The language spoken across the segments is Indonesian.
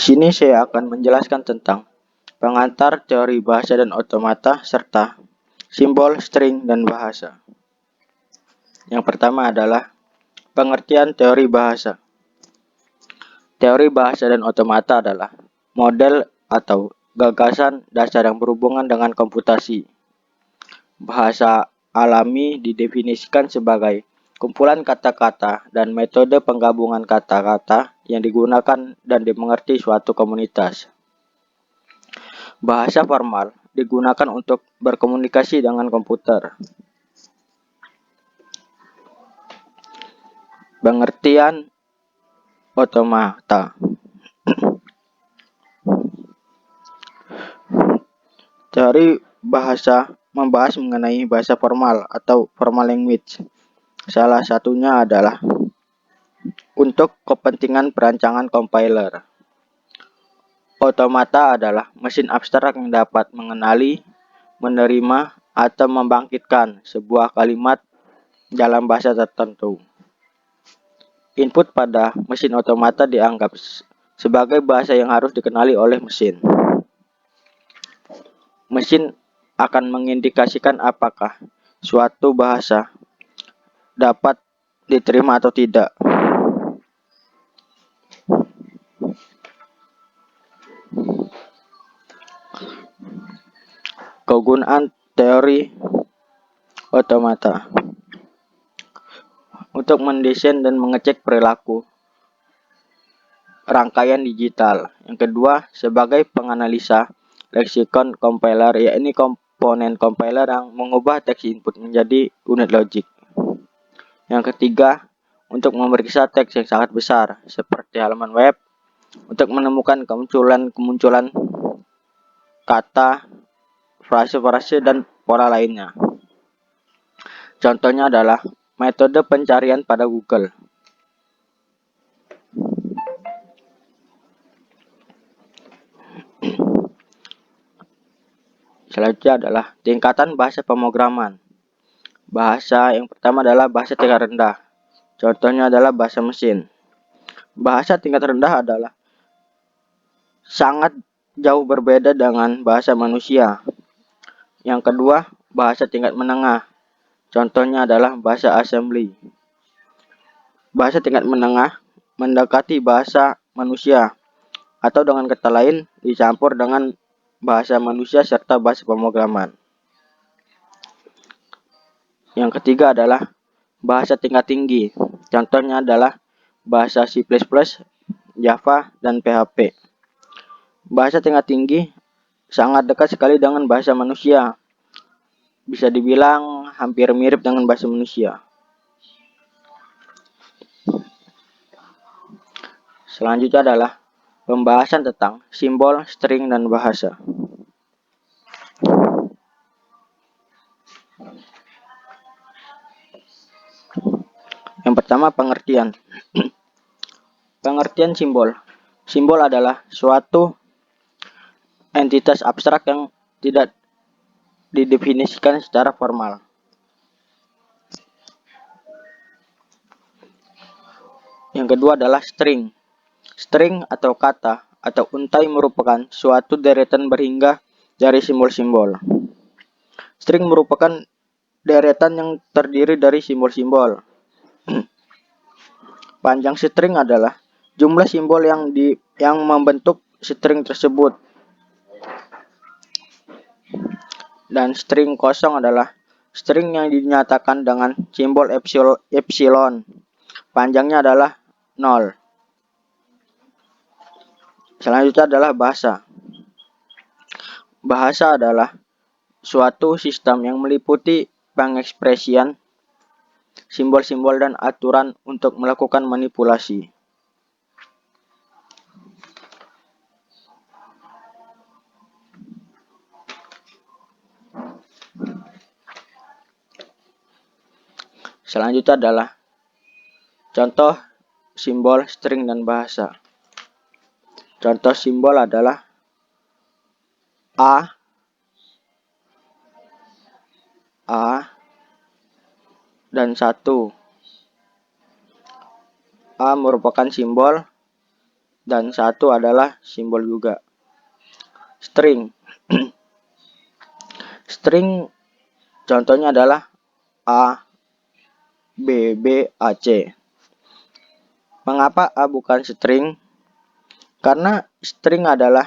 Sini saya akan menjelaskan tentang pengantar teori bahasa dan otomata serta simbol, string, dan bahasa. Yang pertama adalah pengertian teori bahasa. Teori bahasa dan otomata adalah model atau gagasan dasar yang berhubungan dengan komputasi. Bahasa alami didefinisikan sebagai kumpulan kata-kata dan metode penggabungan kata-kata yang digunakan dan dimengerti suatu komunitas. Bahasa formal digunakan untuk berkomunikasi dengan komputer. Pengertian otomata. Teori bahasa membahas mengenai bahasa formal atau formal language. Salah satunya adalah untuk kepentingan perancangan compiler. Otomata adalah mesin abstrak yang dapat mengenali, menerima, atau membangkitkan sebuah kalimat dalam bahasa tertentu. Input pada mesin otomata dianggap sebagai bahasa yang harus dikenali oleh mesin. Mesin akan mengindikasikan apakah suatu bahasa dapat diterima atau tidak. Kegunaan teori otomata untuk mendesain dan mengecek perilaku rangkaian digital. Yang kedua, sebagai penganalisa leksikon compiler, yakni komponen compiler yang mengubah teks input menjadi unit logik. Yang ketiga, untuk memeriksa teks yang sangat besar, seperti halaman web, untuk menemukan kemunculan kata, frase-frase, dan pola lainnya. Contohnya adalah metode pencarian pada Google. Selanjutnya adalah tingkatan bahasa pemrograman. Bahasa yang pertama adalah bahasa tingkat rendah. Contohnya adalah bahasa mesin. Bahasa tingkat rendah adalah sangat jauh berbeda dengan bahasa manusia. Yang kedua, bahasa tingkat menengah. Contohnya adalah bahasa assembly. Bahasa tingkat menengah mendekati bahasa manusia, atau dengan kata lain dicampur dengan bahasa manusia serta bahasa pemrograman. Yang ketiga adalah bahasa tingkat tinggi. Contohnya adalah bahasa C++, Java, dan PHP. Bahasa tingkat tinggi sangat dekat sekali dengan bahasa manusia. Bisa dibilang hampir mirip dengan bahasa manusia. Selanjutnya adalah pembahasan tentang simbol, string, dan bahasa. Yang pertama, pengertian. Pengertian simbol. Simbol adalah suatu entitas abstrak yang tidak didefinisikan secara formal. Yang kedua adalah string. String atau kata atau untai merupakan suatu deretan berhingga dari simbol-simbol. String merupakan deretan yang terdiri dari simbol-simbol. Panjang string adalah jumlah simbol yang membentuk string tersebut. Dan string kosong adalah string yang dinyatakan dengan simbol epsilon. Panjangnya adalah 0. Selanjutnya adalah bahasa. Bahasa adalah suatu sistem yang meliputi pengekspresian simbol-simbol dan aturan untuk melakukan manipulasi. Selanjutnya adalah contoh simbol, string, dan bahasa. Contoh simbol adalah A, dan 1. A merupakan simbol, dan satu adalah simbol juga. String. String contohnya adalah A, B, B, A, C. Mengapa A bukan string? Karena string adalah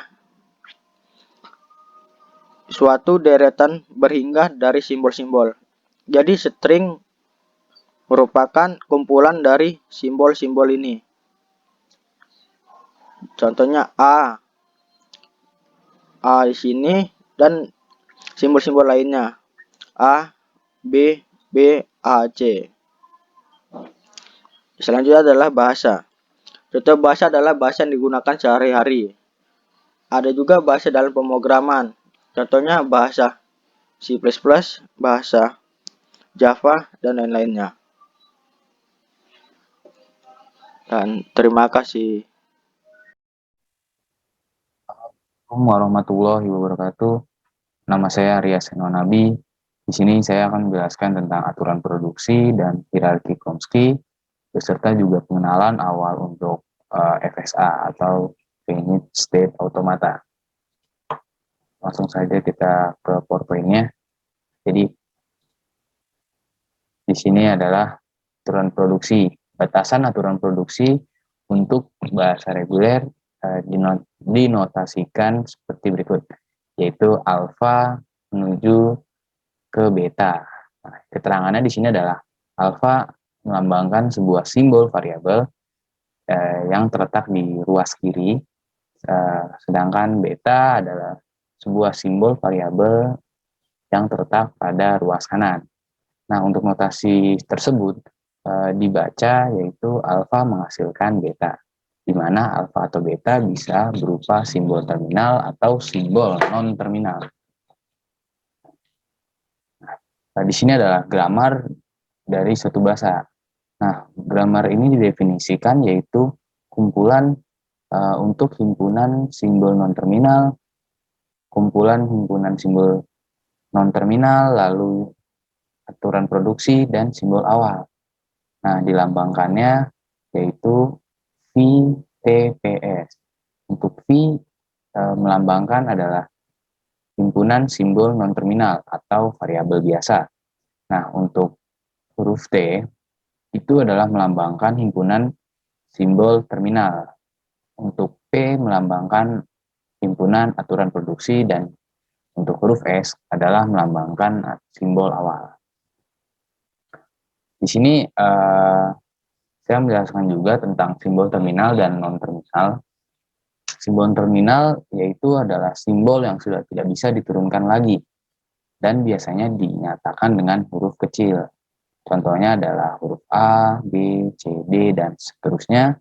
suatu deretan berhingga dari simbol-simbol. Jadi string merupakan kumpulan dari simbol-simbol ini. Contohnya A di sini dan simbol-simbol lainnya. A, B, B, A, C. Selanjutnya adalah bahasa. Contoh bahasa adalah bahasa yang digunakan sehari-hari. Ada juga bahasa dalam pemrograman. Contohnya bahasa C++, bahasa Java, dan lain-lainnya. Dan terima kasih. Assalamualaikum warahmatullahi wabarakatuh. Nama saya Rias Nabi. Di sini saya akan menjelaskan tentang aturan produksi dan hierarki Chomsky, beserta juga pengenalan awal untuk FSA atau Finite State Automata. Langsung saja kita ke PowerPoint-nya. Jadi di sini adalah aturan produksi. Batasan aturan produksi untuk bahasa reguler dinotasikan seperti berikut, yaitu alfa menuju ke beta. Nah, keterangannya di sini adalah alfa melambangkan sebuah simbol variabel yang terletak di ruas kiri, sedangkan beta adalah sebuah simbol variabel yang terletak pada ruas kanan. Nah, untuk notasi tersebut dibaca yaitu alfa menghasilkan beta, di mana alfa atau beta bisa berupa simbol terminal atau simbol non-terminal. Nah, di sini adalah grammar dari suatu bahasa. Nah, grammar ini didefinisikan yaitu kumpulan untuk himpunan simbol non-terminal, kumpulan himpunan simbol non-terminal, lalu aturan produksi, dan simbol awal. Nah, dilambangkannya yaitu VTPS. Untuk V melambangkan adalah himpunan simbol non-terminal atau variabel biasa. Nah, untuk huruf T itu adalah melambangkan himpunan simbol terminal. Untuk P melambangkan himpunan aturan produksi, dan untuk huruf S adalah melambangkan simbol awal. Di sini saya menjelaskan juga tentang simbol terminal dan non-terminal. Simbol terminal yaitu adalah simbol yang sudah tidak bisa diturunkan lagi dan biasanya dinyatakan dengan huruf kecil. Contohnya adalah huruf A, B, C, D, dan seterusnya.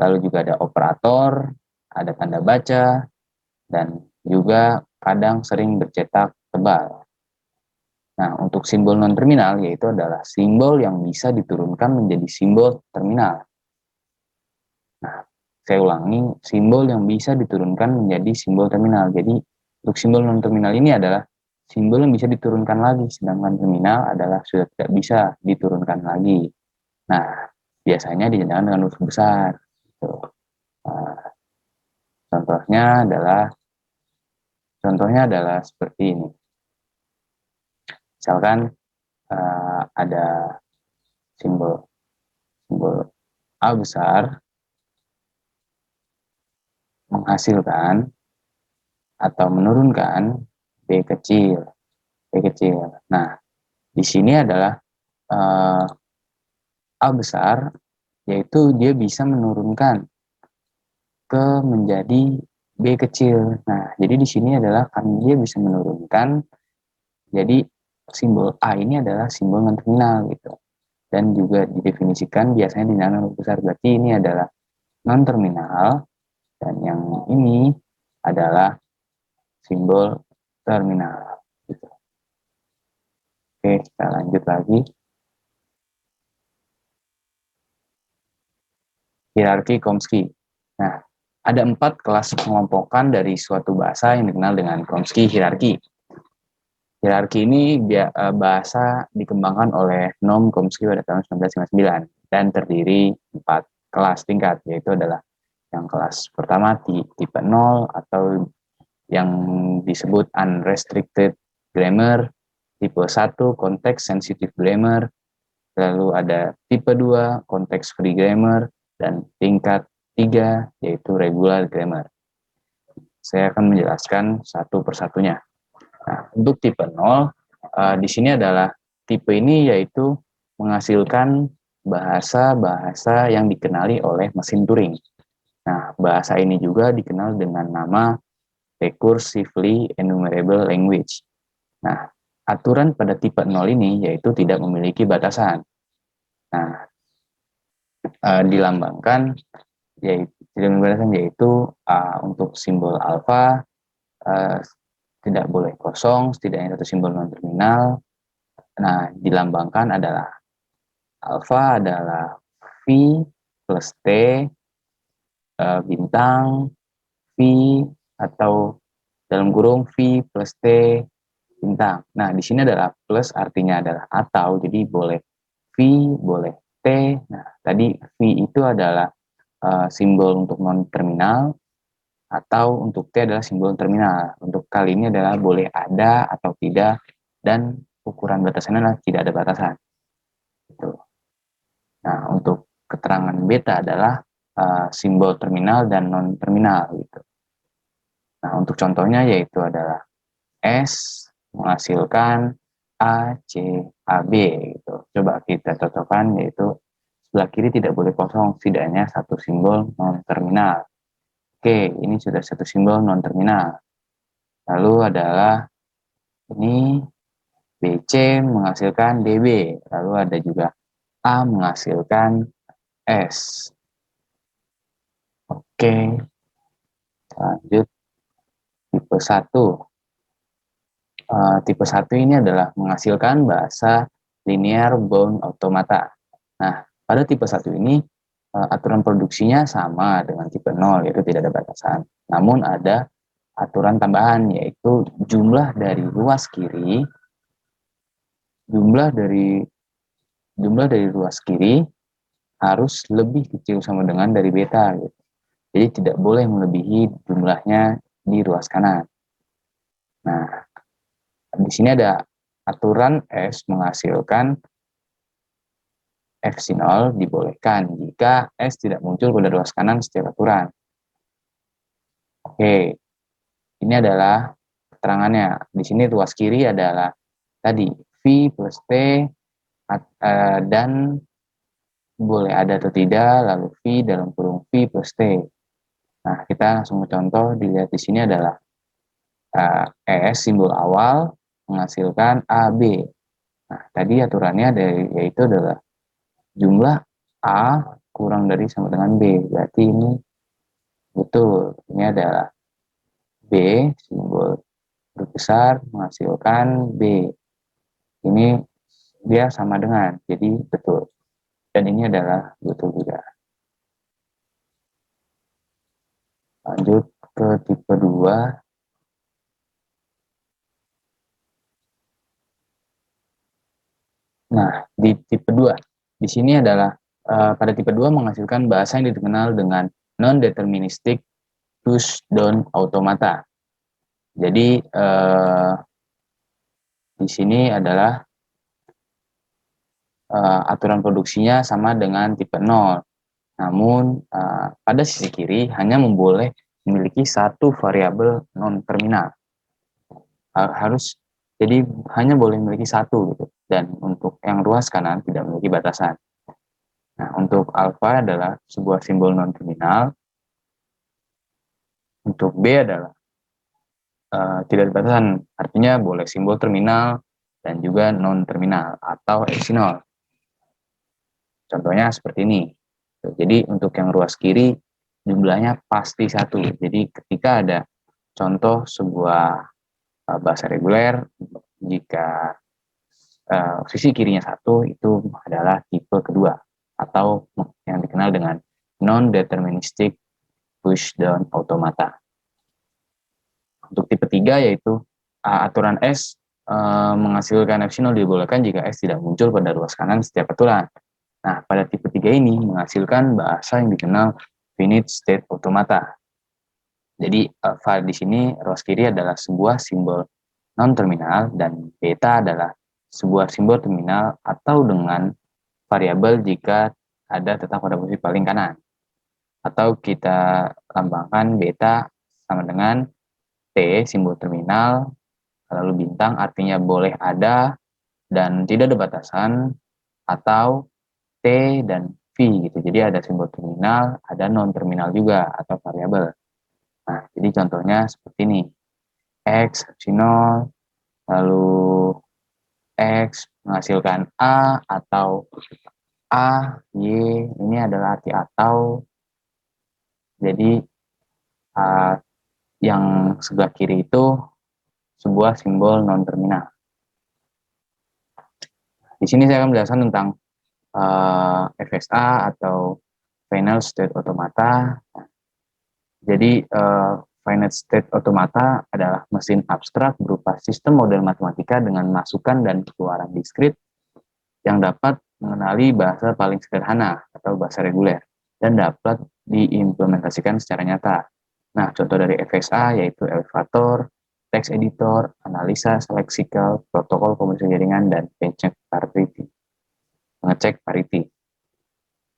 Lalu juga ada operator, ada tanda baca, dan juga kadang sering bercetak tebal. Nah, untuk simbol non-terminal yaitu adalah simbol yang bisa diturunkan menjadi simbol terminal. Nah, saya ulangi, simbol yang bisa diturunkan menjadi simbol terminal. Jadi, untuk simbol non-terminal ini adalah simbol yang bisa diturunkan lagi, sedangkan terminal adalah sudah tidak bisa diturunkan lagi. Nah, biasanya dinyatakan dengan huruf besar. Nah, contohnya adalah seperti ini. Misalkan ada simbol A besar menghasilkan atau menurunkan B kecil. Nah, di sini adalah A besar, yaitu dia bisa menurunkan ke menjadi B kecil. Nah, jadi di sini adalah karena dia bisa menurunkan, jadi simbol A ini adalah simbol non-terminal gitu. Dan juga didefinisikan biasanya dengan huruf besar, berarti ini adalah non-terminal, dan yang ini adalah simbol terminal. Gitu. Oke, kita lanjut lagi. Hierarki Chomsky. Nah, ada 4 kelas pengelompokan dari suatu bahasa yang dikenal dengan Chomsky hierarki. Hierarki ini bahasa dikembangkan oleh Noam Chomsky pada tahun 1959 dan terdiri 4 kelas tingkat, yaitu adalah Yang kelas pertama tipe 0 atau yang disebut unrestricted grammar, tipe 1 context sensitive grammar, lalu ada tipe 2 context free grammar, dan tingkat 3 yaitu regular grammar. Saya akan menjelaskan satu persatunya. Nah, untuk tipe 0 di sini adalah tipe ini yaitu menghasilkan bahasa-bahasa yang dikenali oleh mesin Turing. Nah, bahasa ini juga dikenal dengan nama recursively enumerable language. Nah, aturan pada tipe 0 ini yaitu tidak memiliki batasan. Nah, dilambangkan yaitu untuk simbol alfa tidak boleh kosong, setidaknya satu simbol non terminal. Nah, dilambangkan adalah alfa adalah V plus T bintang V atau dalam kurung V plus T bintang. Nah, di sini adalah plus artinya adalah atau, jadi boleh V, boleh T. Nah, tadi V itu adalah simbol untuk non terminal, atau untuk T adalah simbol terminal. Untuk kali ini adalah boleh ada atau tidak, dan ukuran batasannya adalah tidak ada batasan. Gitu. Nah, untuk keterangan beta adalah simbol terminal dan non terminal gitu. Nah, untuk contohnya yaitu adalah S menghasilkan A, C, AB gitu. Coba kita cocokkan, yaitu sebelah kiri tidak boleh kosong, setidaknya satu simbol non terminal. Oke, ini sudah satu simbol non terminal. Lalu adalah ini BC menghasilkan DB, lalu ada juga A menghasilkan S. Oke, lanjut tipe 1. Tipe 1 ini adalah menghasilkan bahasa linear bound automata. Nah, pada tipe 1 ini aturan produksinya sama dengan tipe 0, yaitu tidak ada batasan. Namun ada aturan tambahan, yaitu jumlah dari ruas kiri ruas kiri harus lebih kecil sama dengan dari beta gitu. Jadi tidak boleh melebihi jumlahnya di ruas kanan. Nah, di sini ada aturan S menghasilkan F0 dibolehkan jika S tidak muncul pada ruas kanan setiap aturan. Oke, ini adalah keterangannya. Di sini ruas kiri adalah tadi V plus T dan boleh ada atau tidak, lalu V dalam kurung V plus T. Nah, kita langsung contoh, dilihat di sini adalah ES simbol awal menghasilkan AB. Nah, tadi aturannya yaitu adalah jumlah A kurang dari sama dengan B. Berarti ini betul. Ini adalah B simbol huruf besar menghasilkan B. Ini dia sama dengan, jadi betul. Dan ini adalah betul juga. Lanjut ke tipe 2. Nah, di tipe 2, di sini adalah pada tipe 2 menghasilkan bahasa yang dikenal dengan non-deterministic push-down automata. Jadi, di sini adalah aturan produksinya sama dengan tipe 0. Namun, pada sisi kiri hanya memboleh memiliki satu variabel non-terminal. Jadi hanya boleh memiliki satu gitu. Dan untuk yang ruas kanan tidak memiliki batasan. Nah, untuk alfa adalah sebuah simbol non-terminal. Untuk B adalah tidak ada batasan, artinya boleh simbol terminal dan juga non-terminal atau epsilon. Contohnya seperti ini. Jadi untuk yang ruas kiri jumlahnya pasti satu. Jadi ketika ada contoh sebuah bahasa reguler, jika sisi kirinya satu, itu adalah tipe kedua atau yang dikenal dengan non-deterministic push-down automata. Untuk tipe 3 yaitu aturan S menghasilkan epsilon dibolehkan jika S tidak muncul pada ruas kanan setiap aturan. Nah, pada tipe 3 ini menghasilkan bahasa yang dikenal finite state automata. Jadi var di sini rows kiri adalah sebuah simbol non-terminal dan beta adalah sebuah simbol terminal atau dengan variabel jika ada tetap pada posisi paling kanan. Atau kita lambangkan beta sama dengan T simbol terminal, lalu bintang artinya boleh ada dan tidak ada batasan, atau T dan V gitu. Jadi ada simbol terminal, ada non terminal juga atau variabel. Nah, jadi contohnya seperti ini. X, epsilon, lalu X menghasilkan A atau A, Y, ini adalah arti atau. Jadi yang sebelah kiri itu sebuah simbol non-terminal. Di sini saya akan menjelaskan tentang FSA atau Final State Automata. Jadi Finite State Automata adalah mesin abstrak berupa sistem model matematika dengan masukan dan keluaran diskrit yang dapat mengenali bahasa paling sederhana atau bahasa reguler dan dapat diimplementasikan secara nyata. Nah, contoh dari FSA yaitu elevator, text editor, analisa leksikal, protokol komunikasi jaringan, dan pengecek parity.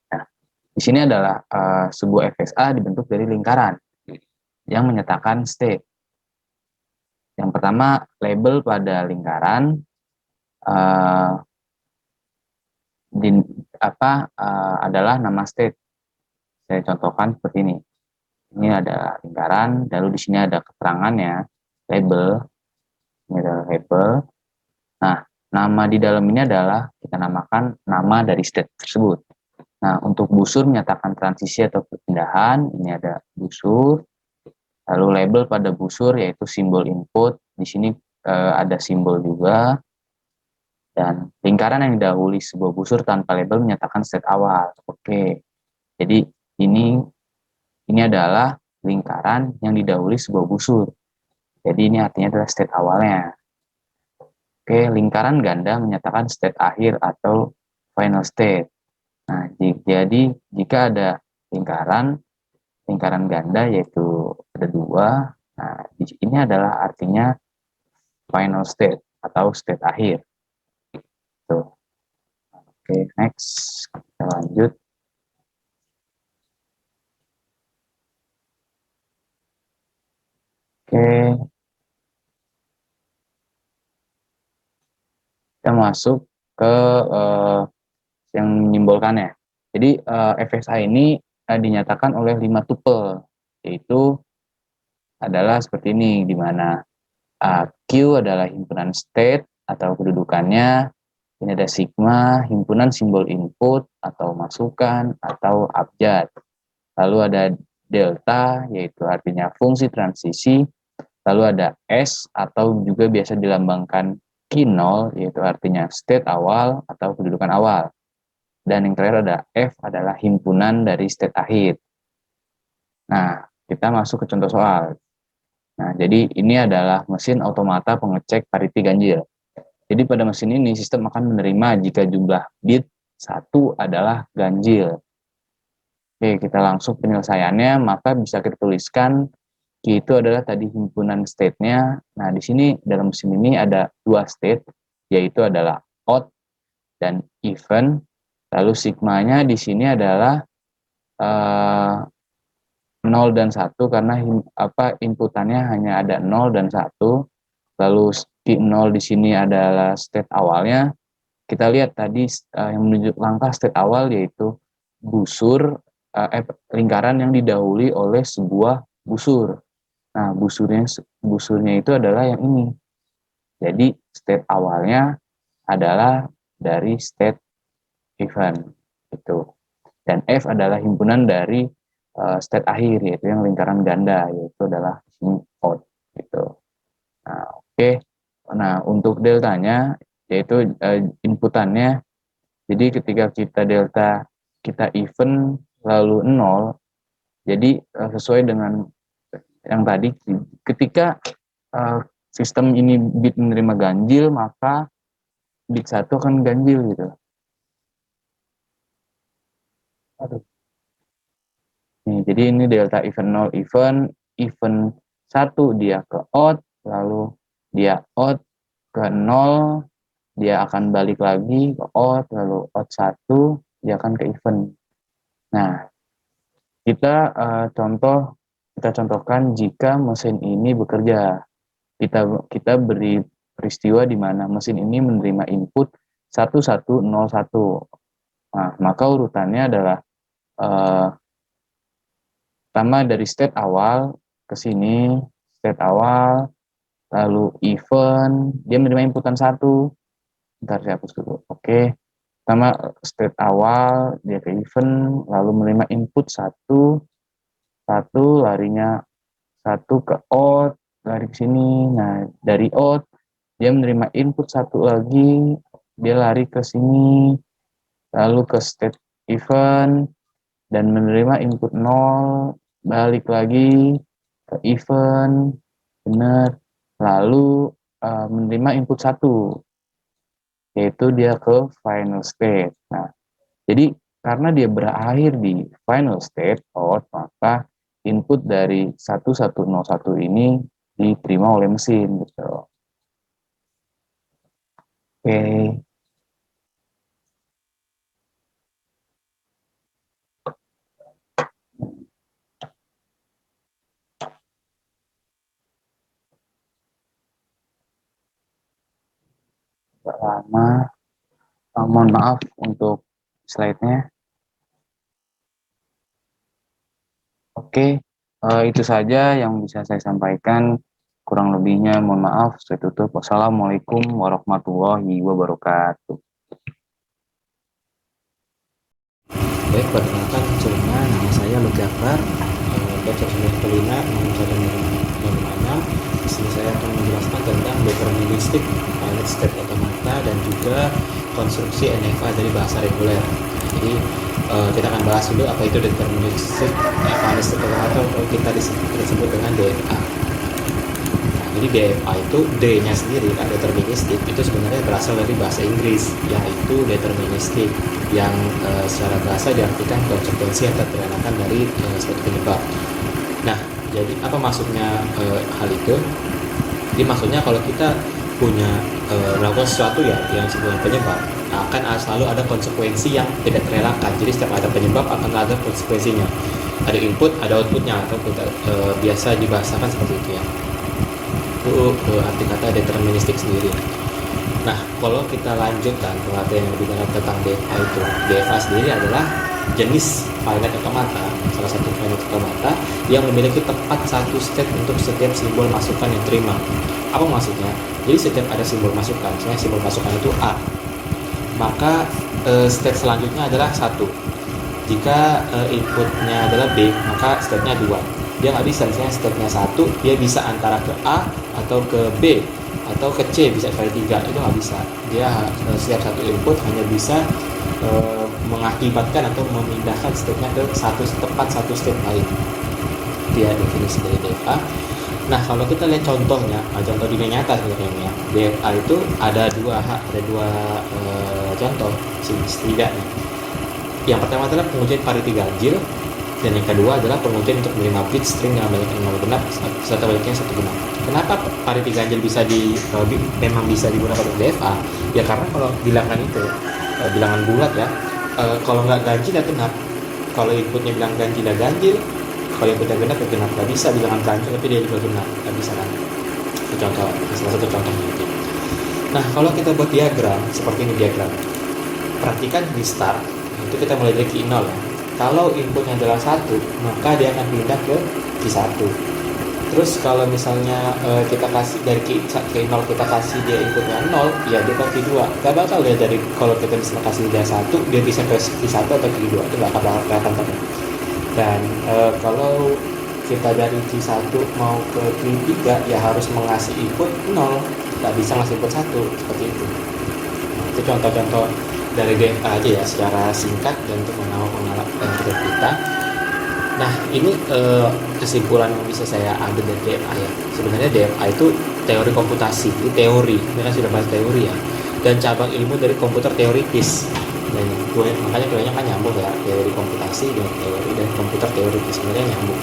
Nah, di sini adalah sebuah FSA dibentuk dari lingkaran yang menyatakan state. Yang pertama, label pada lingkaran adalah nama state. Saya contohkan seperti ini. Ini ada lingkaran, lalu di sini ada keterangannya, label. Ini adalah label. Nah, nama di dalam ini adalah kita namakan nama dari state tersebut. Nah, untuk busur menyatakan transisi atau perpindahan, ini ada busur. Lalu label pada busur yaitu simbol input. Di sini ada simbol juga. Dan lingkaran yang didahului sebuah busur tanpa label menyatakan state awal. Oke. Jadi ini adalah lingkaran yang didahului sebuah busur. Jadi ini artinya adalah state awalnya. Oke, lingkaran ganda menyatakan state akhir atau final state. Nah, jadi jika ada lingkaran ganda yaitu ada dua. Nah, ini adalah artinya final state atau state akhir. Tuh. Oke, next kita lanjut. Oke, kita masuk ke yang menyimbolkannya. Jadi FSA ini dinyatakan oleh 5 tuple, yaitu adalah seperti ini, di mana Q adalah himpunan state atau kedudukannya, ini ada sigma, himpunan simbol input atau masukan atau abjad. Lalu ada delta, yaitu artinya fungsi transisi. Lalu ada S atau juga biasa dilambangkan Q0, yaitu artinya state awal atau kedudukan awal. Dan yang terakhir ada F adalah himpunan dari state akhir. Nah, kita masuk ke contoh soal. Nah, jadi ini adalah mesin automata pengecek parity ganjil. Jadi pada mesin ini sistem akan menerima jika jumlah bit 1 adalah ganjil. Oke, kita langsung penyelesaiannya, maka bisa kita tuliskan Q itu adalah tadi himpunan state-nya. Nah, di sini dalam mesin ini ada 2 state, yaitu adalah odd dan even. Lalu sigmanya di sini adalah 0 dan 1 karena inputannya hanya ada 0 dan 1. Lalu Q0 di sini adalah state awalnya. Kita lihat tadi yang menunjuk langkah state awal yaitu busur lingkaran yang didahului oleh sebuah busur. Nah, busurnya itu adalah yang ini. Jadi state awalnya adalah dari state event itu. Dan F adalah himpunan dari state akhir, yaitu yang lingkaran ganda, yaitu adalah ini odd gitu. Nah, oke. Nah, untuk deltanya yaitu inputannya. Jadi ketika kita delta kita even lalu 0, jadi sesuai dengan yang tadi, ketika sistem ini bit menerima ganjil, maka bit 1 akan ganjil gitu. Aduh. Nih, jadi ini delta event 0 event 1 dia ke out, lalu dia out ke 0, dia akan balik lagi ke out, lalu out 1, dia akan ke event. Nah, kita contohkan jika mesin ini bekerja. Kita beri peristiwa di mana mesin ini menerima input 1101. Nah, maka urutannya adalah pertama dari state awal ke sini, state awal, lalu event, dia menerima inputan 1. Bentar, saya hapus dulu. Oke. Pertama state awal, dia ke event, lalu menerima input 1, larinya 1 ke out, lari ke sini. Nah, dari out, dia menerima input 1 lagi, dia lari ke sini, lalu ke state event, dan menerima input 0, balik lagi ke event, benar, lalu menerima input 1, yaitu dia ke final state. Nah, jadi karena dia berakhir di final state out, maka input dari 1101 ini diterima oleh mesin gitu. Oke. Agak lama. Mohon maaf untuk slide-nya. Oke, itu saja yang bisa saya sampaikan. Kurang lebihnya mohon maaf, saya tutup. Wassalamualaikum warahmatullahi wabarakatuh. Baik, perkenalkan sebelumnya nama saya Lujakbar, Dr. Sembilan Kelina, nomor 156. Di sini saya akan menjelaskan tentang deterministik pilot state automata dan juga konstruksi NFA dari bahasa reguler. Jadi kita akan bahas dulu apa itu deterministik pilot state automata, atau kita disebut dengan DFA. Jadi DFA itu D-nya sendiri kan, deterministik, itu sebenarnya berasal dari bahasa Inggris, yaitu deterministik, yang secara bahasa diartikan konsekuensi atau peranakan dari suatu penyebab. Nah, jadi apa maksudnya hal itu? Jadi maksudnya kalau kita punya melakukan sesuatu ya yang disebut penyebab, akan selalu ada konsekuensi yang tidak terelakkan. Jadi setiap ada penyebab akan ada konsekuensinya. Ada input, ada outputnya, atau biasa dibahasakan seperti itu ya. Itu arti kata deterministik sendiri. Nah, kalau kita lanjutkan pengertian yang lebih dalam tentang DFA itu, DFA sendiri adalah jenis finite automata, salah satu finite automata yang memiliki tepat satu state untuk setiap simbol masukan yang terima. Apa maksudnya? Jadi setiap ada simbol masukan, misalnya simbol masukan itu A, maka state selanjutnya adalah 1. Jika inputnya adalah B, maka state-nya 2. Dia nggak bisa, misalnya state-nya 1, dia bisa antara ke A atau ke B atau ke C, bisa kali 3, itu nggak bisa. Dia setiap satu input hanya bisa mengakibatkan atau memindahkan state-nya ke tepat satu state lain. Dia definisi dari DFA. Nah, kalau kita lihat contohnya, contoh dunia nyata sebenarnya, DFA itu ada dua contoh setidaknya. Yang pertama adalah pengujian pariti ganjil, dan yang kedua adalah pengujian untuk menerima bit string yang banyaknya 0 benar serta banyaknya 1 benar. Kenapa pariti ganjil memang bisa digunakan untuk DFA? Ya karena kalau bilangan itu bilangan bulat ya, kalau nggak ganjil ya genap. Kalau inputnya bilang ganjil ya ganjil, kalau inputnya genap ya genap. Nggak bisa bilangan ganjil tapi dia juga genap, nggak bisa kan. Itu contoh, salah satu contohnya itu. Nah, kalau kita buat diagram seperti ini diagram, perhatikan di start itu kita mulai dari Q0 ya. Kalau inputnya adalah 1, maka dia akan pindah ke Q1. Terus kalau misalnya kita kasih dari Q0 kita kasih dia inputnya 0, ya dia ke Q2. Gak bakal ya, dari kalau kita bisa kasih dia 1, dia bisa ke Q1 atau Q2, itu gak bakal kelihatan. Dan kalau kita dari Q1 mau ke Q3, ya harus mengasih input 0, gak bisa ngasih input 1, seperti itu. Nah, itu contoh-contoh dari DFA aja ya secara singkat dan untuk menambah pengalaman kita. Nah, ini kesimpulan yang bisa saya ambil dari DFA ya. Sebenarnya DFA itu teori komputasi, jadi teori, ini kan sudah bahas teori ya, dan cabang ilmu dari komputer teoritis. dan makanya keduanya kan nyambung ya, teori komputasi dengan teori dan komputer teori itu sebenarnya nyambung.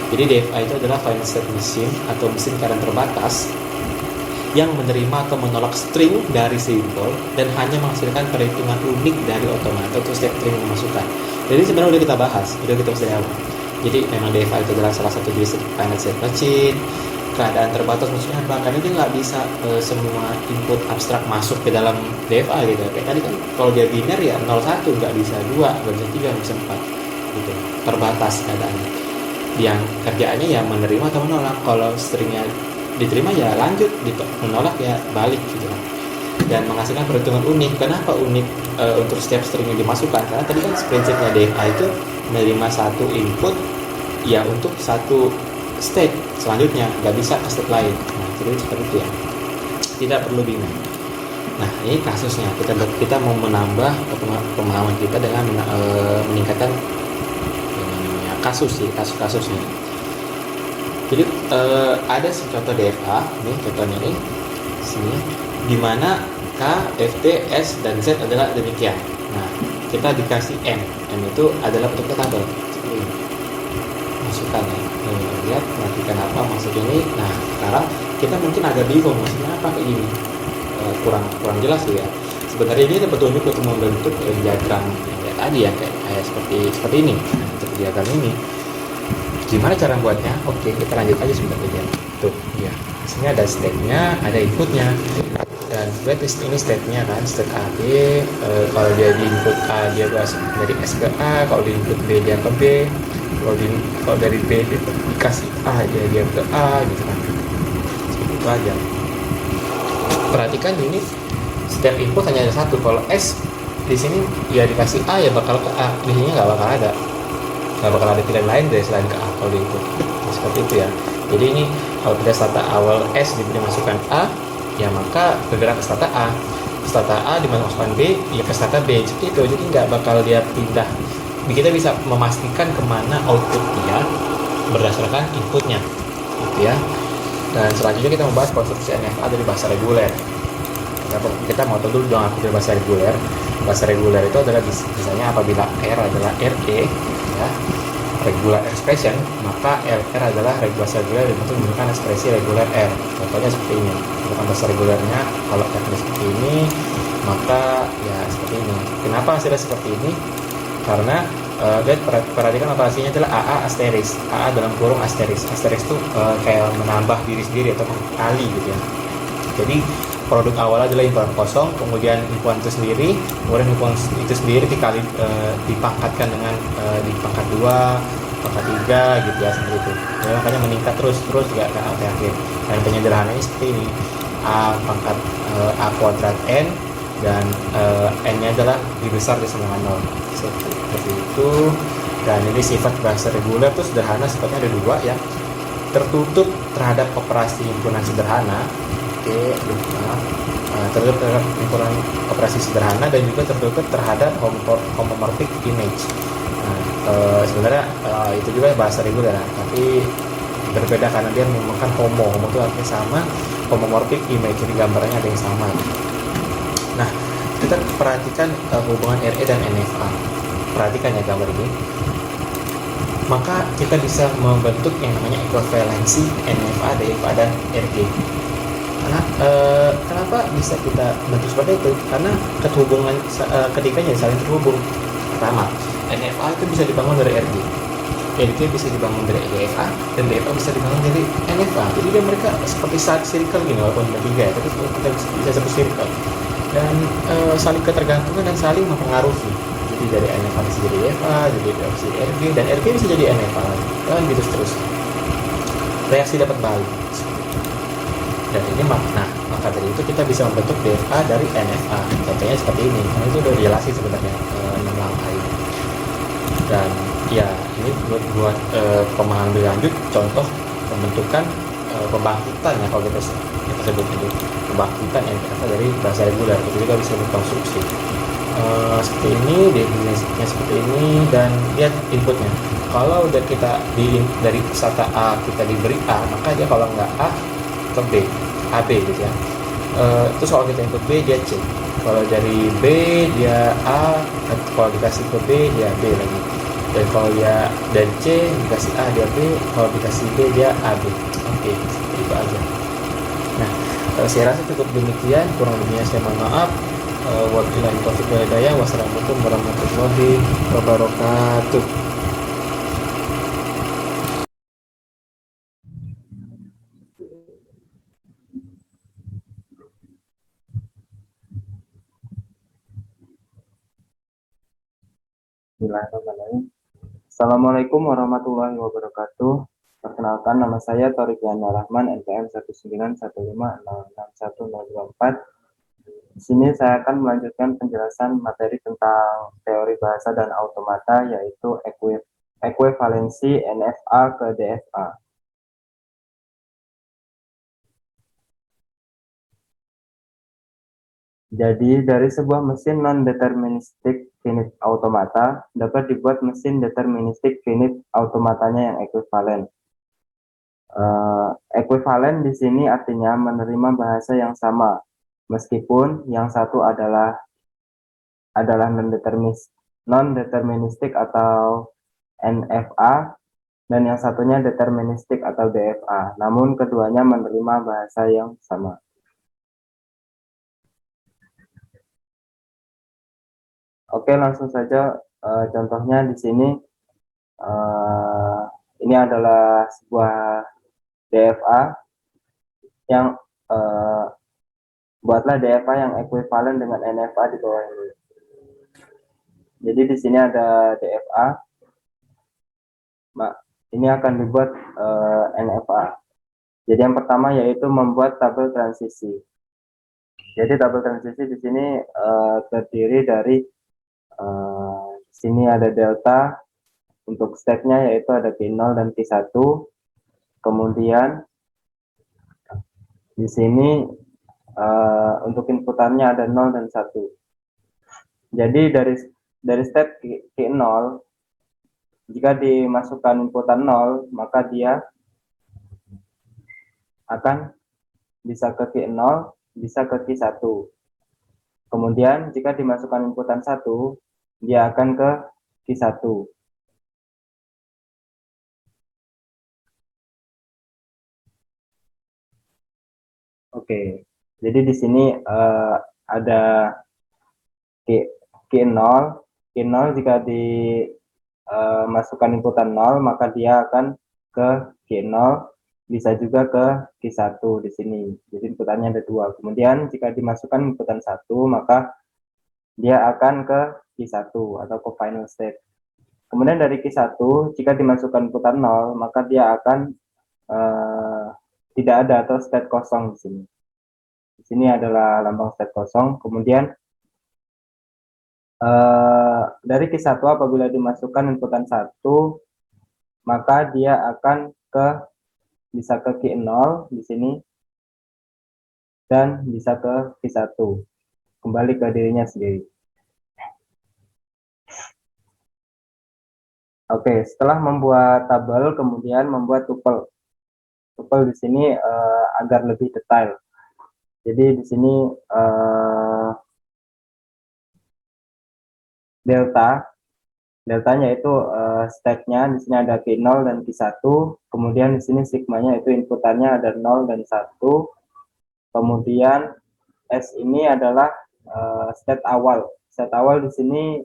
Jadi DFA itu adalah finite state machine atau mesin keadaan terbatas yang menerima atau menolak string dari simbol dan hanya menghasilkan perhitungan unik dari otomatis atau setiap string yang dimasukkan. Jadi sebenarnya udah kita bahas, udah kita bahas dari awal. Jadi memang DFA itu adalah salah satu jenis finite state machine, keadaan terbatas maksudnya apa? Karena dia nggak bisa semua input abstrak masuk ke dalam DFA gitu. Kayak tadi kan kalau dia biner ya 0-1, nggak bisa 2, nggak bisa 3, nggak bisa 4 gitu. Terbatas keadaannya. Yang kerjaannya ya menerima atau menolak. Kalau stringnya diterima ya lanjut, menolak ya balik gitu kan. Dan menghasilkan perhitungan unik. Kenapa unik untuk setiap string yang dimasukkan? Karena tadi kan prinsipnya DFA itu menerima satu input ya untuk satu state selanjutnya, nggak bisa ke state lain. Nah, jadi seperti itu ya, tidak perlu bingung. Nah, ini kasusnya kita mau menambah pemahaman kita dengan meningkatkan kasus-kasusnya. Jadi ada contoh DFA, ini contohnya ini sini, di mana K, F, T, S, dan Z adalah demikian. Nah, kita dikasih M itu adalah bentuk tabel seperti ini. Masukkan ya, lihat, perhatikan apa maksud ini. Nah, sekarang kita mungkin agak bingung maksudnya apa kayak gini, kurang jelas ya. Sebenarnya ini ada petunjuk untuk membentuk diagram yang kayak tadi ya, kayak seperti ini. Nah, untuk diagram ini gimana cara buatnya? Oke, kita lanjut aja sebenarnya. Tuh, ya. Di sini ada state-nya, ada inputnya. Dan berarti ini state-nya kan, state A, B. Kalau dia di input A, dia dari S ke A. Kalau di input B, dia ke B. Kalau dari B dikasih A, dia ke A, gitu kan. Seperti itu aja. Perhatikan ini setiap input hanya ada satu. Kalau S di sini ya dikasih A ya bakal ke A. Di sini nggak bakal ada pilihan lain dari selain ke A kalau di input. Nah, seperti itu ya. Jadi ini kalau kita stata awal S diberi masukkan A, ya maka bergerak ke stata A. Stata A dimasukkan B, ya ke stata B. Seperti itu. Jadi nggak bakal dia pindah. Kita bisa memastikan kemana output dia berdasarkan inputnya, gitu ya. Dan selanjutnya kita membahas konstruksi NFA dari bahasa reguler. Kita mau tahu dulu dong apa itu bahasa reguler. Bahasa reguler itu adalah misalnya apabila R adalah RE, ya, regular expression, maka R adalah bahasa reguler untuk menggunakan ekspresi reguler R. Contohnya seperti ini. Untuk bahasa regulernya kalau R seperti ini, maka ya seperti ini. Kenapa hasilnya seperti ini? Karena lihat perhatikan operasinya adalah AA asteris. AA dalam kurung asteris. Asteris itu kayak menambah diri sendiri atau kali gitu ya. Jadi produk awal adalah himpunan kosong, kemudian himpunan itu sendiri, kemudian himpunan itu sendiri dikali dipangkatkan dengan di pangkat 2, pangkat 3 gitu ya, seperti itu. Ya, makanya meningkat terus nggak sampai akhir. Dan penyederhanaannya seperti ini. A pangkat A kuadrat N dan N-nya adalah lebih besar dari sama 0. Seperti itu. Dan ini sifat bahasa reguler itu sederhana, sifatnya ada 2 ya. Tertutup terhadap operasi himpunan sederhana. Tertutup terhadap himpunan operasi sederhana dan juga tertutup terhadap homomorphic image. Sebenarnya itu juga bahasa reguler, tapi berbeda karena dia menggunakan homo itu artinya sama, homomorphic image, jadi gambarnya ada yang sama. Nah, kita perhatikan hubungan RE dan NFA. Perhatikan ya gambar ini. Maka kita bisa membentuk yang namanya ekuivalensi NFA, DFA, dan RG. Karena kenapa bisa kita bentuk seperti itu? Karena kehubungan ketiganya saling terhubung. Pertama, NFA itu bisa dibangun dari RG, RG bisa dibangun dari DFA, dan DFA bisa dibangun dari NFA. Jadi dia mereka seperti circle gini, walaupun bertiga, tapi kita bisa sebut circle. Dan saling ketergantungan dan saling mempengaruhi. Jadi dari NFA bisa jadi DFA, jadi DFA bisa jadi RG, dan RG bisa jadi NFA, dan gitu terus. Reaksi dapat balik. Dan ini maka dari itu kita bisa membentuk DFA dari NFA. Contohnya seperti ini, karena itu udah dijelasin sebenarnya 6 langkah ini. Dan ya ini buat pemahaman lebih lanjut, contoh pembentukan pembangkitan ya, kalau kita sebut itu pembangkitan yang berasal dari bahasa reguler, itu juga bisa dikonstruksi seperti ini, definisinya seperti ini, dan lihat inputnya. Kalau udah kita dari stata A kita diberi A, maka dia kalau nggak A ke B, AB gitu ya. Terus kalau kita input B dia C. Kalau dari B dia A, kalau dikasih ke B dia B lagi. Dan kalau dia dan C dikasih A dia B, kalau dikasih B dia AB. Oke, seperti itu aja. Nah, saya rasa cukup demikian. Kurang lebihnya saya mohon maaf. Wabillahi taufiq wal hidayah. Wassalamualaikum warahmatullahi wabarakatuh. Bismillahirrahmanirrahim. Assalamualaikum warahmatullahi wabarakatuh. Perkenalkan, nama saya Thoriq Yana Rahman, NPM 191566124. Di sini saya akan melanjutkan penjelasan materi tentang teori bahasa dan automata, yaitu ekuivalensi NFA ke DFA. Jadi, dari sebuah mesin non-deterministik finite automata dapat dibuat mesin deterministik finite automatanya yang ekuivalen. Ekuivalen di sini artinya menerima bahasa yang sama, meskipun yang satu adalah non-deterministik atau NFA dan yang satunya deterministik atau DFA. Namun keduanya menerima bahasa yang sama. Oke, langsung saja contohnya di sini. Ini adalah sebuah DFA yang buatlah DFA yang ekuivalen dengan NFA di bawah ini. Jadi di sini ada DFA. Ini akan dibuat NFA. Jadi yang pertama yaitu membuat tabel transisi. Jadi tabel transisi di sini terdiri dari sini ada delta. Untuk stepnya yaitu ada Q0 dan Q1. Kemudian di sini untuk inputannya ada 0 dan 1. Jadi dari step Q0, jika dimasukkan inputan 0, maka dia akan bisa ke Q0, bisa ke Q1. Kemudian jika dimasukkan inputan 1, dia akan ke Q1. Oke, jadi di sini ada Q0 jika dimasukkan inputan 0, maka dia akan ke Q0, bisa juga ke Q1 di sini. Jadi inputannya ada 2. Kemudian jika dimasukkan inputan 1, maka dia akan ke Q1 atau ke final state. Kemudian dari Q1, jika dimasukkan inputan 0, maka dia akan tidak ada atau state kosong di sini. Di sini adalah lambang state kosong. Kemudian dari Q1 apabila dimasukkan inputan 1, maka dia akan bisa ke Q0 di sini dan bisa ke Q1, kembali ke dirinya sendiri. Oke, setelah membuat tabel, kemudian membuat tuple. Tuple di sini agar lebih detail. Jadi di sini deltanya itu state-nya di sini ada Q0 dan Q1. Kemudian di sini sigmanya itu inputannya ada 0 dan 1. Kemudian S ini adalah state awal. State awal di sini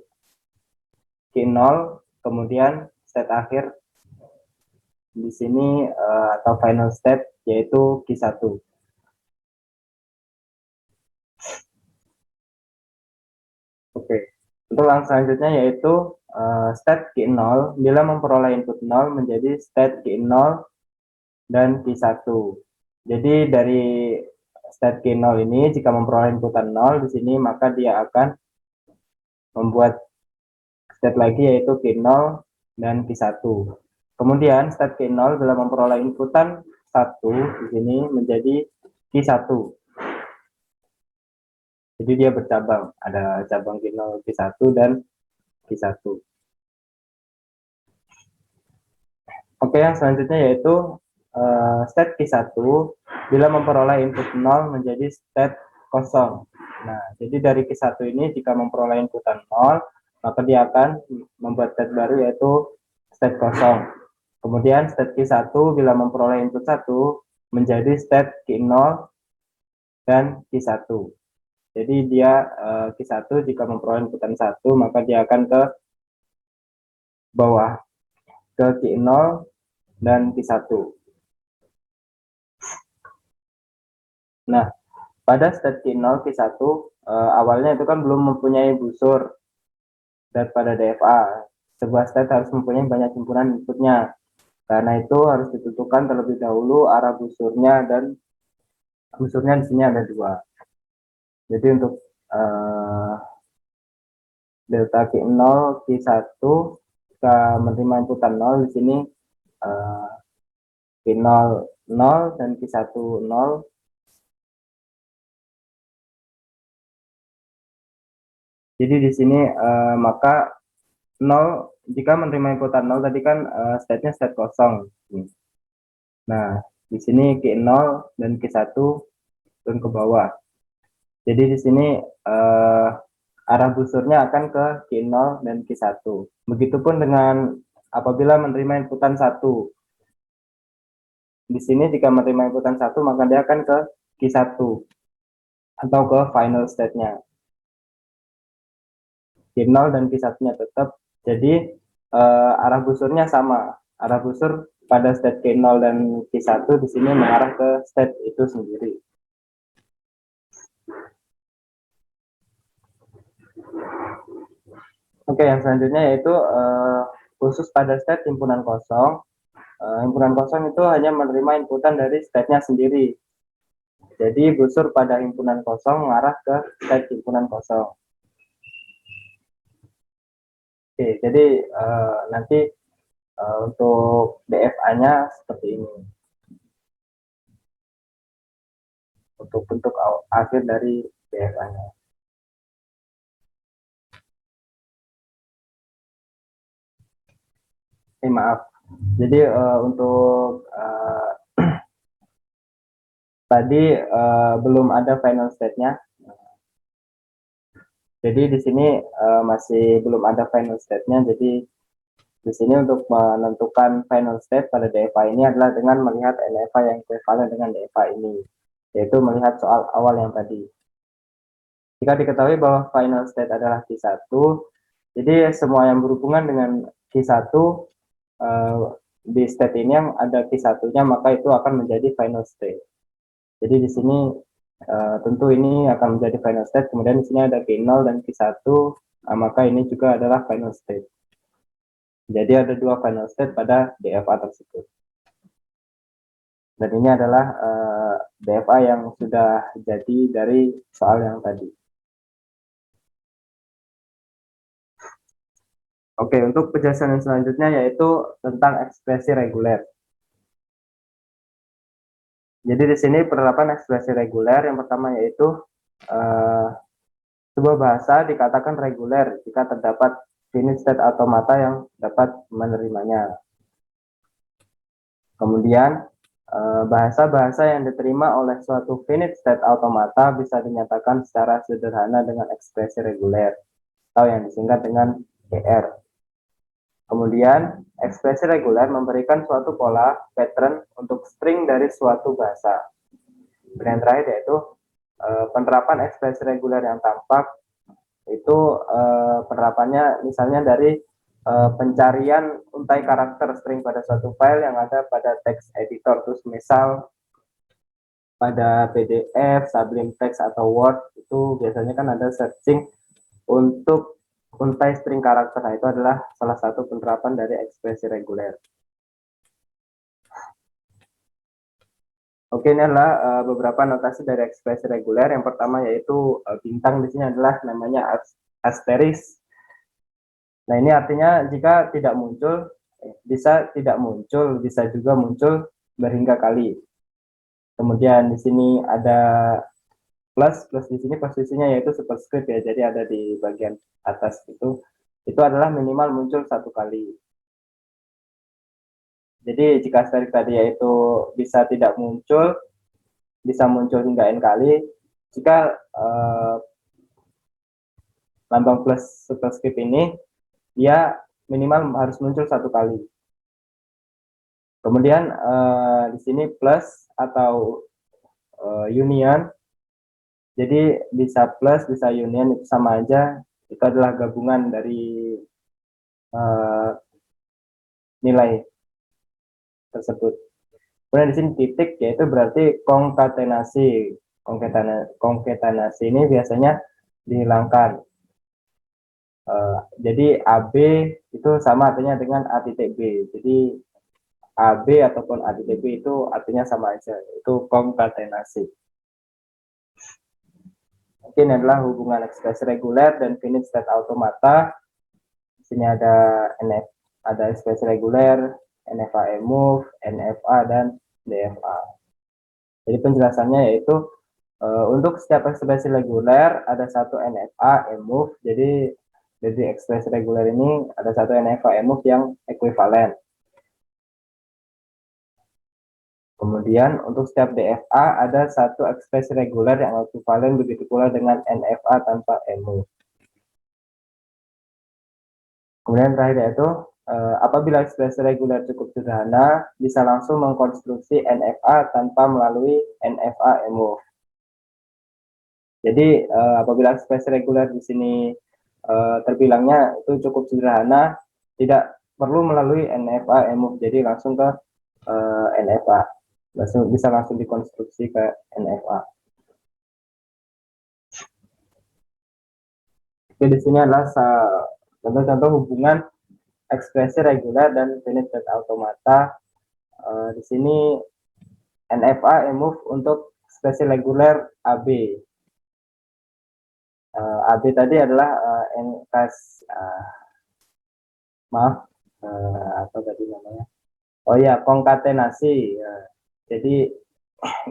Q0, kemudian state akhir di sini atau final state yaitu Q1. Oke. Untuk langkah selanjutnya yaitu state Q0 bila memperoleh input 0 menjadi state Q0 dan Q1. Jadi dari state Q0 ini jika memperoleh inputan 0 di sini, maka dia akan membuat state lagi yaitu Q0 dan Q1. Kemudian state Q0 bila memperoleh inputan 1 di sini menjadi Q1. Jadi dia bercabang, ada cabang Q0, Q1 dan Q1. Oke, yang selanjutnya yaitu state Q1 bila memperoleh input 0 menjadi state kosong. Nah, jadi dari Q1 ini jika memperoleh inputan 0, maka dia akan membuat state baru yaitu state kosong. Kemudian state Q1 bila memperoleh input 1 menjadi state Q0 dan Q1. Jadi dia Q1 jika memperoleh inputan 1 maka dia akan ke bawah ke Q0 dan Q1. Nah, pada state Q0 Q1 awalnya itu kan belum mempunyai busur daripada DFA. Sebuah state harus mempunyai banyak himpunan inputnya. Karena itu harus ditentukan terlebih dahulu arah busurnya, dan busurnya di sini ada 2. Jadi untuk delta Q0 Q1 jika menerima inputan 0 di sini Q0 0 dan Q1 0. Jadi di sini maka 0 jika menerima inputan 0 tadi kan state-nya state kosong. Nah, di sini Q0 dan Q1 turun ke bawah. Jadi di sini arah busurnya akan ke Q0 dan Q1. Begitupun dengan apabila menerima inputan 1. Di sini jika menerima inputan 1 maka dia akan ke Q1 atau ke final state-nya. Q0 dan Q1-nya tetap. Jadi arah busurnya sama. Arah busur pada state Q0 dan Q1 di sini mengarah ke state itu sendiri. Oke, yang selanjutnya yaitu khusus pada state himpunan kosong. Himpunan kosong itu hanya menerima inputan dari state-nya sendiri. Jadi busur pada himpunan kosong mengarah ke state himpunan kosong. Oke, jadi nanti untuk DFA-nya seperti ini. Untuk bentuk akhir dari DFA-nya. Maaf. Jadi untuk tadi belum ada final state-nya. Jadi di sini masih belum ada final state-nya. Jadi di sini untuk menentukan final state pada DFA ini adalah dengan melihat NFA yang ekuivalen dengan DFA ini, yaitu melihat soal awal yang tadi. Jika diketahui bahwa final state adalah Q1, jadi semua yang berhubungan dengan Q1 di state ini yang ada Q1-nya maka itu akan menjadi final state. Jadi di sini tentu ini akan menjadi final state, kemudian di sini ada Q0 dan Q1, maka ini juga adalah final state. Jadi ada 2 final state pada DFA tersebut. Dan ini adalah DFA yang sudah jadi dari soal yang tadi. Oke, untuk penjelasan yang selanjutnya yaitu tentang ekspresi reguler. Jadi di sini penerapan ekspresi reguler yang pertama yaitu sebuah bahasa dikatakan reguler jika terdapat finite state automata yang dapat menerimanya. Kemudian bahasa-bahasa yang diterima oleh suatu finite state automata bisa dinyatakan secara sederhana dengan ekspresi reguler atau yang disingkat dengan ER. Kemudian, ekspresi reguler memberikan suatu pola pattern untuk string dari suatu bahasa. Dan yang terakhir yaitu penerapan ekspresi reguler yang tampak itu penerapannya misalnya dari pencarian untai karakter string pada suatu file yang ada pada text editor. Terus misal pada PDF, Sublime Text atau Word itu biasanya kan ada searching untuk untai string karakter. Nah, itu adalah salah satu penerapan dari ekspresi reguler. Oke, ini adalah beberapa notasi dari ekspresi reguler. Yang pertama yaitu bintang di sini adalah namanya asterisk. Nah, ini artinya jika tidak muncul, bisa tidak muncul, bisa juga muncul berhingga kali. Kemudian di sini ada plus di sini posisinya yaitu superscript ya, jadi ada di bagian atas itu adalah minimal muncul 1 kali. Jadi jika asterisk tadi yaitu bisa tidak muncul, bisa muncul hingga n kali. Jika lambang plus superscript ini dia minimal harus muncul 1 kali. Kemudian di sini plus atau union, jadi bisa plus bisa union itu sama aja, itu adalah gabungan dari nilai tersebut. Kemudian di sini titik, yaitu berarti konkatenasi. Konkatenasi ini biasanya dihilangkan. Jadi AB itu sama artinya dengan A titik B. Jadi AB ataupun A titik B itu artinya sama aja, itu konkatenasi. Mungkin adalah hubungan ekspresi reguler dan finite state automata. Di sini ada ekspresi reguler, NFA move, NFA dan DFA. Jadi penjelasannya yaitu untuk setiap ekspresi reguler ada satu NFA move. Jadi ekspresi reguler ini ada satu NFA move yang ekuivalen. Kemudian untuk setiap DFA ada satu ekspresi reguler yang ekuivalen, begitu pula dengan NFA tanpa move. Kemudian terakhir yaitu apabila ekspresi reguler cukup sederhana, bisa langsung mengkonstruksi NFA tanpa melalui NFA move. Jadi apabila ekspresi reguler di sini terbilangnya itu cukup sederhana, tidak perlu melalui NFA move, jadi langsung ke NFA, bisa langsung dikonstruksi ke NFA. Oke, di sini adalah contoh-contoh hubungan ekspresi reguler dan finite state automata. Di sini NFA move untuk ekspresi reguler AB. AB tadi adalah apa tadi namanya? Oh ya, konkatenasi. Jadi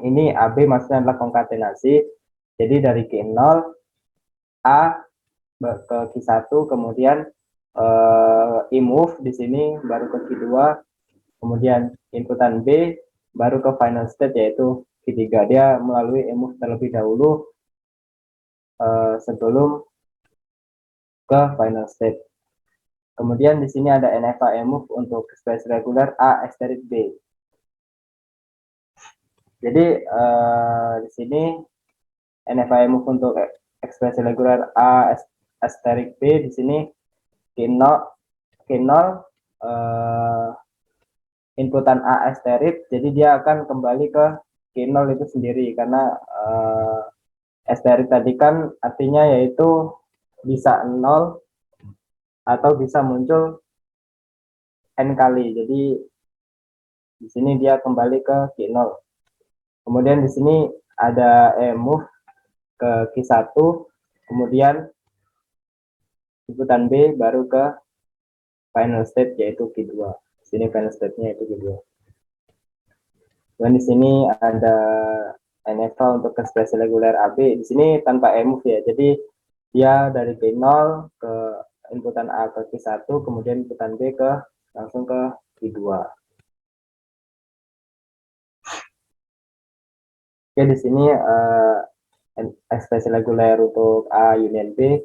ini AB maksudnya adalah konkatenasi. Jadi dari Q0 A ke Q1, kemudian move di sini baru ke Q2, kemudian inputan B baru ke final state yaitu Q3. Dia melalui move terlebih dahulu sebelum ke final state. Kemudian di sini ada NFA move untuk ekspresi reguler A asterisk B. Jadi di sini NFA move untuk ekspresi reguler A asterisk B di sini Q0 inputan A asterisk, jadi dia akan kembali ke Q0 itu sendiri, karena asterisk tadi kan artinya yaitu bisa 0 atau bisa muncul n kali. Jadi di sini dia kembali ke Q0. Kemudian di sini ada move ke Q1, kemudian inputan B baru ke final state yaitu Q2. Di sini final state-nya yaitu Q2. Dan di sini ada NFA untuk ekspresi reguler AB. Di sini tanpa move ya. Jadi dia dari Q0 ke inputan A ke Q1, kemudian inputan B ke langsung ke Q2. Oke, di sini ekspresi reguler untuk A union B.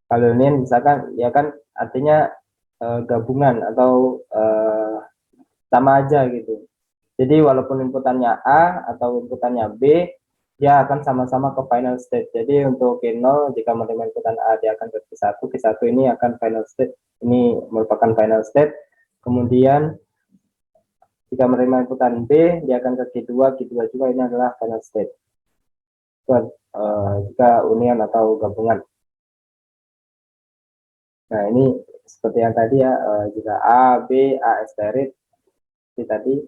Kalau union misalkan ya kan artinya gabungan atau sama aja gitu. Jadi walaupun inputannya A atau inputannya B, dia akan sama-sama ke final state. Jadi untuk Q0 jika menerima inputan A dia akan ke Q1, Q1 ini akan final state, ini merupakan final state. Kemudian jika menerima inputan B dia akan ke Q2, Q2 juga ini adalah final state. Jika union atau gabungan. Nah ini seperti yang tadi ya, jika A, B, A asterisk tadi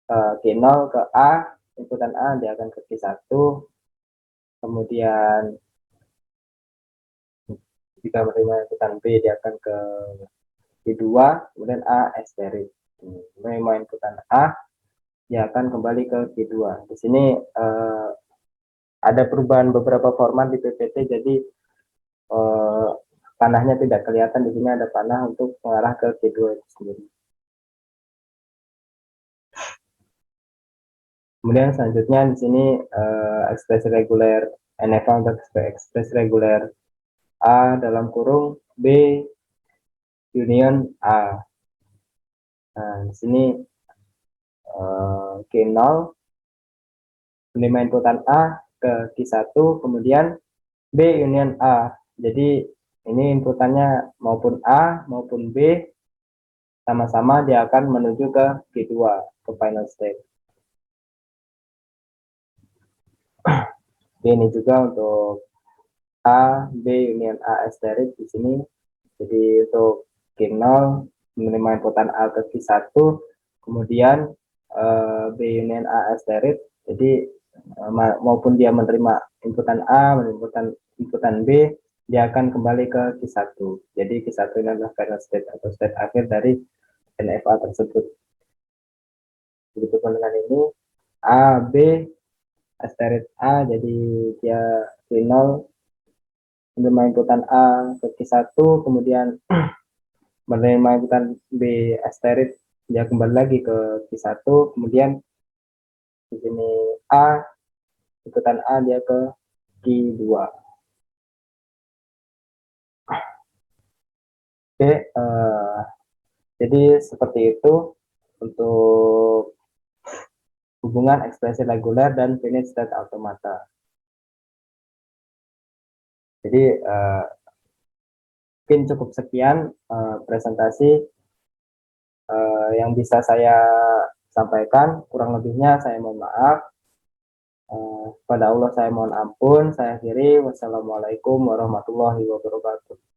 Q0 ke A, inputan A dia akan ke Q1, kemudian jika menerima inputan B dia akan ke Q2, kemudian A asterisk. Menerima inputan A dia akan kembali ke Q2. Di sini ada perubahan beberapa format di PPT, jadi panahnya tidak kelihatan. Di sini ada panah untuk mengarah ke Q2 itu sendiri. Kemudian selanjutnya di sini ekspresi reguler NFA untuk ekspresi reguler A dalam kurung B union A. Nah, di sini Q0 menerima inputan A ke Q1, kemudian B union A. Jadi ini inputannya maupun A maupun B sama-sama dia akan menuju ke Q2, ke final state. Ini juga untuk A, B union A asterisk di sini. Jadi untuk Q0 menerima inputan A ke Q1, kemudian B union A asterisk. Jadi maupun dia menerima inputan A, menerima inputan B, dia akan kembali ke Q1. Jadi Q1 ini adalah final state atau state akhir dari NFA tersebut. Begitupun dengan ini A, B, asterisk A, jadi dia Q0 menerima inputan A ke Q1, kemudian menerima inputan B asterisk, dia kembali lagi ke Q1, kemudian di sini A, inputan A dia ke Q2. Oke, jadi seperti itu untuk hubungan ekspresi reguler dan finite state automata. Jadi mungkin cukup sekian presentasi yang bisa saya sampaikan. Kurang lebihnya saya mohon maaf. Pada Allah saya mohon ampun. Saya akhiri. Wassalamualaikum warahmatullahi wabarakatuh.